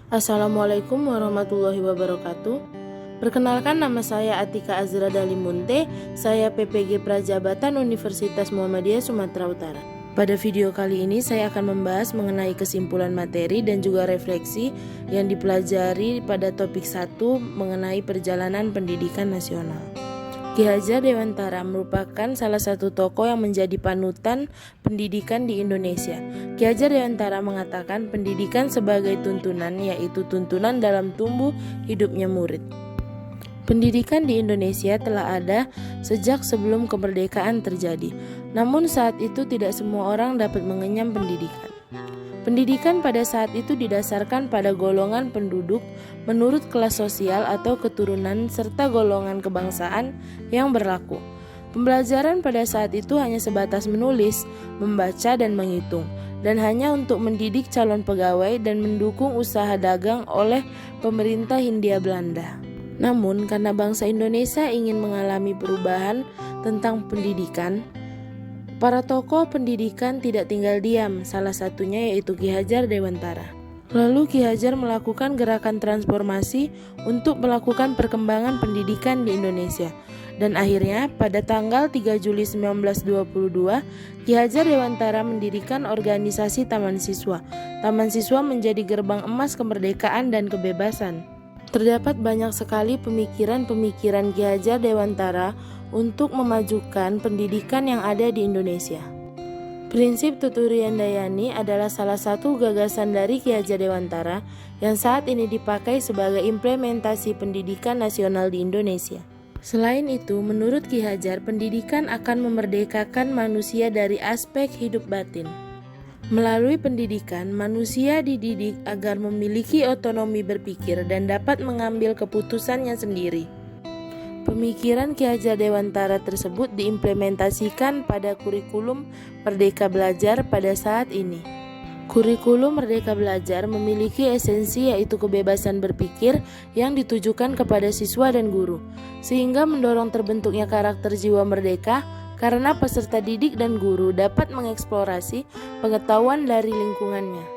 Assalamualaikum warahmatullahi wabarakatuh. Perkenalkan, nama saya Atika Azra Dalimunte. Saya PPG Prajabatan Universitas Muhammadiyah Sumatera Utara. Pada video kali ini saya akan membahas mengenai kesimpulan materi dan juga refleksi yang dipelajari pada topik 1 mengenai perjalanan pendidikan nasional. Ki Hajar Dewantara merupakan salah satu tokoh yang menjadi panutan pendidikan di Indonesia. Ki Hajar Dewantara mengatakan pendidikan sebagai tuntunan, yaitu tuntunan dalam tumbuh hidupnya murid. Pendidikan di Indonesia telah ada sejak sebelum kemerdekaan terjadi. Namun saat itu tidak semua orang dapat mengenyam pendidikan. Pendidikan pada saat itu didasarkan pada golongan penduduk menurut kelas sosial atau keturunan serta golongan kebangsaan yang berlaku. Pembelajaran pada saat itu hanya sebatas menulis, membaca dan menghitung, dan hanya untuk mendidik calon pegawai dan mendukung usaha dagang oleh pemerintah Hindia Belanda. Namun karena bangsa Indonesia ingin mengalami perubahan tentang pendidikan, para tokoh pendidikan tidak tinggal diam, salah satunya yaitu Ki Hajar Dewantara. Lalu Ki Hajar melakukan gerakan transformasi untuk melakukan perkembangan pendidikan di Indonesia. Dan akhirnya pada tanggal 3 Juli 1922, Ki Hajar Dewantara mendirikan organisasi Taman Siswa. Taman Siswa menjadi gerbang emas kemerdekaan dan kebebasan. Terdapat banyak sekali pemikiran-pemikiran Ki Hajar Dewantara untuk memajukan pendidikan yang ada di Indonesia. Prinsip Tuturian Dayani adalah salah satu gagasan dari Ki Hajar Dewantara yang saat ini dipakai sebagai implementasi pendidikan nasional di Indonesia. Selain itu, menurut Ki Hajar, pendidikan akan memerdekakan manusia dari aspek hidup batin. Melalui pendidikan, manusia dididik agar memiliki otonomi berpikir dan dapat mengambil keputusannya sendiri. Pemikiran Ki Hajar Dewantara tersebut diimplementasikan pada kurikulum Merdeka Belajar pada saat ini. Kurikulum Merdeka Belajar memiliki esensi yaitu kebebasan berpikir yang ditujukan kepada siswa dan guru, sehingga mendorong terbentuknya karakter jiwa merdeka karena peserta didik dan guru dapat mengeksplorasi pengetahuan dari lingkungannya.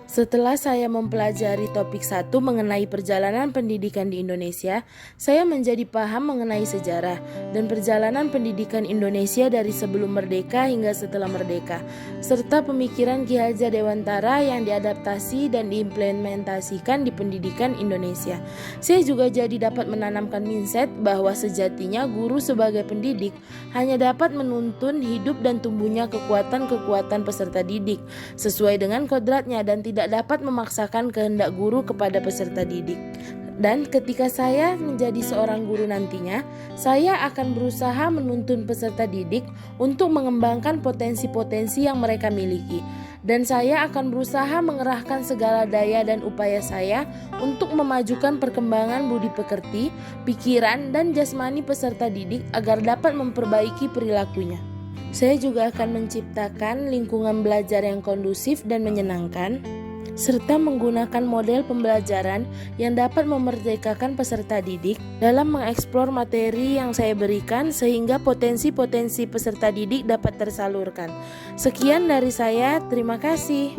Setelah saya mempelajari topik 1 mengenai perjalanan pendidikan di Indonesia, saya menjadi paham mengenai sejarah dan perjalanan pendidikan Indonesia dari sebelum merdeka hingga setelah merdeka, serta pemikiran Ki Hajar Dewantara yang diadaptasi dan diimplementasikan di pendidikan Indonesia. Saya juga jadi dapat menanamkan mindset bahwa sejatinya guru sebagai pendidik hanya dapat menuntun hidup dan tumbuhnya kekuatan-kekuatan peserta didik sesuai dengan kodratnya dan tidak dapat memaksakan kehendak guru kepada peserta didik. Dan ketika saya menjadi seorang guru nantinya, saya akan berusaha menuntun peserta didik untuk mengembangkan potensi-potensi yang mereka miliki. Dan saya akan berusaha mengerahkan segala daya dan upaya saya untuk memajukan perkembangan budi pekerti, pikiran, dan jasmani peserta didik agar dapat memperbaiki perilakunya. Saya juga akan menciptakan lingkungan belajar yang kondusif dan menyenangkan, serta menggunakan model pembelajaran yang dapat memerdekakan peserta didik dalam mengeksplor materi yang saya berikan sehingga potensi-potensi peserta didik dapat tersalurkan. Sekian dari saya, terima kasih.